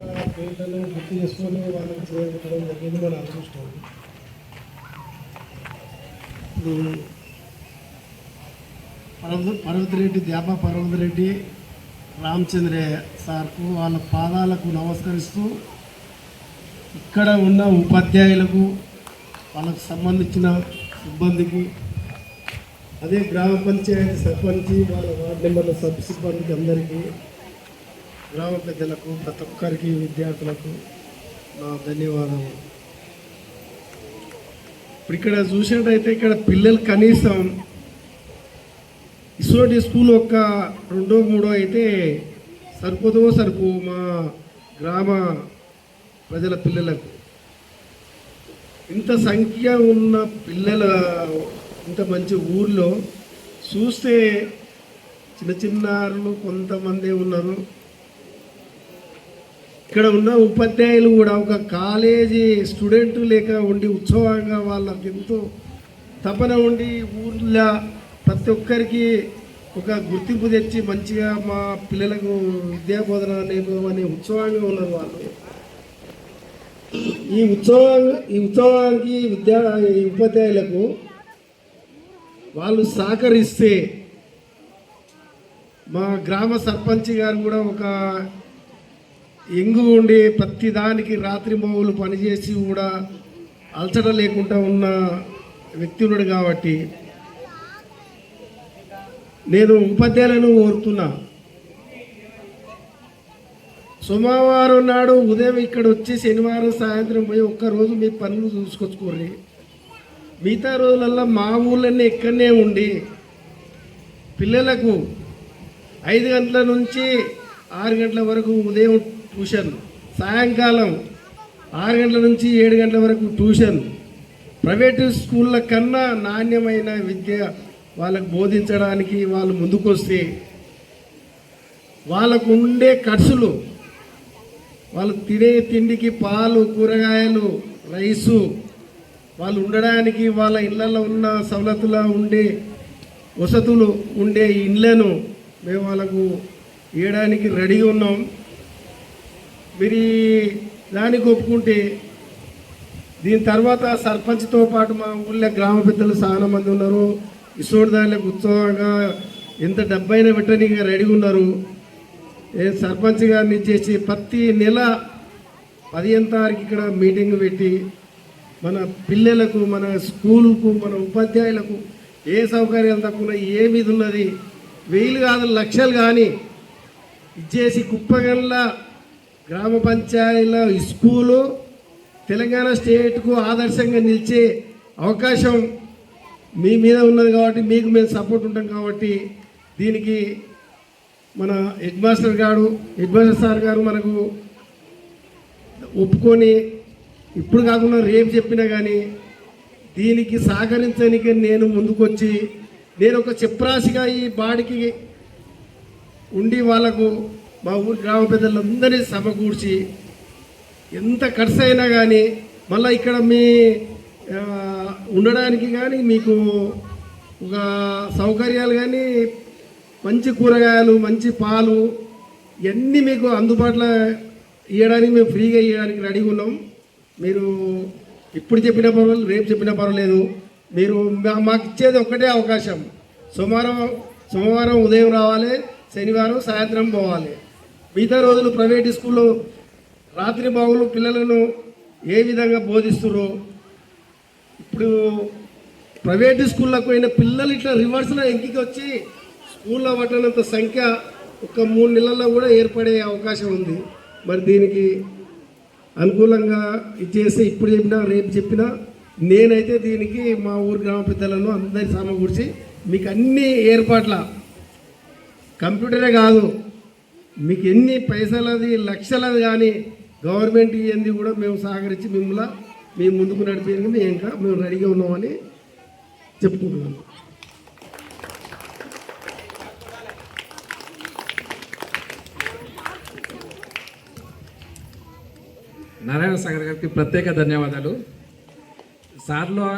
పేర్లను గుర్తు చేసుకొని వాళ్ళని చేయడం జరిగింది మన అదృష్టం. పర్వతిరెడ్డి ద్యాప పర్వతిరెడ్డి రామచంద్రయ్య సార్కు వాళ్ళ పాదాలకు నమస్కరిస్తూ ఇక్కడ ఉన్న ఉపాధ్యాయులకు వాళ్ళకు సంబంధించిన సిబ్బందికి అదే గ్రామ పంచాయతీ సర్పంచి వాళ్ళ వార్డు మెంబర్ల సబ్ సిబ్బందికి అందరికీ గ్రామ పెద్దలకు ప్రతి ఒక్కరికి విద్యార్థులకు నా ధన్యవాదాలు. ఇప్పుడు ఇక్కడ చూసినట్టయితే ఇక్కడ పిల్లలు కనీసం ఇసోటి స్కూల్ ఒక 2, 3 అయితే సరిపో మా గ్రామ ప్రజల పిల్లలకు. ఇంత సంఖ్య ఉన్న పిల్లల ఇంత మంచి ఊర్లో చూస్తే చిన్నారులు కొంతమంది ఉన్నారు. ఇక్కడ ఉన్న ఉపాధ్యాయులు కూడా ఒక కాలేజీ స్టూడెంట్ లేక ఉండి ఉత్సవంగా వాళ్ళకి ఎంతో తపన ఉండి ఊర్లో ప్రతి ఒక్కరికి ఒక గుర్తింపు తెచ్చి మంచిగా మా పిల్లలకు విద్యా బోధన నేర్పమని ఉత్సవంగా ఉన్నారు వాళ్ళు. ఈ ఉత్సవానికి ఉపాధ్యాయులకు వాళ్ళు సహకరిస్తే మా గ్రామ సర్పంచ్ గారు కూడా ఒక ఎంగు ఉండి ప్రతి దానికి రాత్రి మౌలు పనిచేసి కూడా అలసట లేకుండా ఉన్న వ్యక్తి ఉన్నాడు. కాబట్టి నేను ఉపాధ్యాయులను కోరుతున్నా, సోమవారం నాడు ఉదయం ఇక్కడ వచ్చి శనివారం సాయంత్రం పోయి ఒక్కరోజు మీ పనులు చూసుకొచ్చుకోండి. మిగతా రోజులల్లో మా ఊళ్ళన్నీ ఇక్కడనే ఉండి పిల్లలకు 5 గంటల నుంచి 6 గంటల వరకు ఉదయం ట్యూషన్, సాయంకాలం 6 గంటల నుంచి 7 గంటల వరకు ట్యూషన్. ప్రైవేటు స్కూళ్ళ కన్నా నాణ్యమైన విద్య వాళ్ళకు బోధించడానికి వాళ్ళు ముందుకొస్తే వాళ్ళకు ఉండే ఖర్చులు, వాళ్ళు తినే తిండికి పాలు, కూరగాయలు, రైసు, వాళ్ళు ఉండడానికి వాళ్ళ ఇళ్ళల్లో ఉన్న సవలతులు ఉండే వసతులు ఉండే ఇళ్ళను మేము వాళ్ళకు ఇవ్వడానికి రెడీగా ఉన్నాం. మీరు దానికి ఒప్పుకుంటే దీని తర్వాత సర్పంచ్తో పాటు మా ఊళ్ళో గ్రామ పెద్దలు చాలా మంది ఉన్నారు. ఇసోడిదానికి ఉత్సవంగా ఎంత డబ్బైనా పెట్టడానికి రెడీగా ఉన్నారు. సర్పంచ్ గారిని చేసి ప్రతి నెల 15వ తారీఖు ఇక్కడ మీటింగ్ పెట్టి మన పిల్లలకు, మన స్కూలుకు, మన ఉపాధ్యాయులకు ఏ సౌకర్యాలు తక్కువ ఏ మీద ఉన్నది 1000 కాదు లక్షలు కానీ ఇచ్చేసి కుప్పగండ్ల గ్రామ పంచాయతీల స్కూలు తెలంగాణ స్టేట్కు ఆదర్శంగా నిలిచే అవకాశం మీ మీద ఉన్నది. కాబట్టి మీకు మేము సపోర్ట్ ఉంటాం. కాబట్టి దీనికి మన హెడ్ మాస్టర్ సార్ గారు మనకు ఒప్పుకొని ఇప్పుడు కాకుండా రేపు చెప్పినా కానీ దీనికి సహకరించడానికి నేను ముందుకొచ్చి నేను ఒక చెప్రాసిగా ఈ బాడికి ఉండి వాళ్ళకు మా ఊరి గ్రామ పెద్దలందరినీ సమకూర్చి ఎంత ఖర్చు అయినా కానీ మళ్ళీ ఇక్కడ మీ ఉండడానికి కానీ మీకు ఒక సౌకర్యాలు కానీ మంచి కూరగాయలు, మంచి పాలు ఇవన్నీ మీకు అందుబాటులో ఇవ్వడానికి మేము ఫ్రీగా ఇవ్వడానికి రెడీగా ఉన్నాం. మీరు ఇప్పుడు చెప్పిన పర్వాలేదు, రేపు చెప్పిన పర్వాలేదు. మీరు మాకు ఇచ్చేది ఒక్కటే అవకాశం, సోమవారం ఉదయం రావాలి, శనివారం సాయంత్రం పోవాలి. మిగతా రోజులు ప్రైవేట్ స్కూల్లో రాత్రి బాగులు పిల్లలను ఏ విధంగా బోధిస్తుర్రో, ఇప్పుడు ప్రైవేట్ స్కూళ్ళకు పోయిన పిల్లలు ఇట్లా రివర్స్లో ఎంకికి వచ్చి స్కూల్లో పట్టినంత సంఖ్య ఒక 3 నెలల్లో కూడా ఏర్పడే అవకాశం ఉంది. మరి దీనికి అనుకూలంగా ఇచ్చేస్తే ఇప్పుడు చెప్పినా రేపు చెప్పినా నేనైతే దీనికి మా ఊరు గ్రామ పెద్దలను అందరి సమకూర్చి మీకు అన్ని ఏర్పాట్ల, కంప్యూటరే కాదు మీకు ఎన్ని పైసలది లక్షలది కానీ గవర్నమెంట్ ఇవన్నీ కూడా మేము సహకరించి మిమ్మల్ని మేము ముందుకు నడిపేందుకు మేము రెడీగా ఉన్నామని చెప్పుకుంటున్నాము. నారాయణ సాగర్ గారికి ప్రత్యేక ధన్యవాదాలు. సార్లో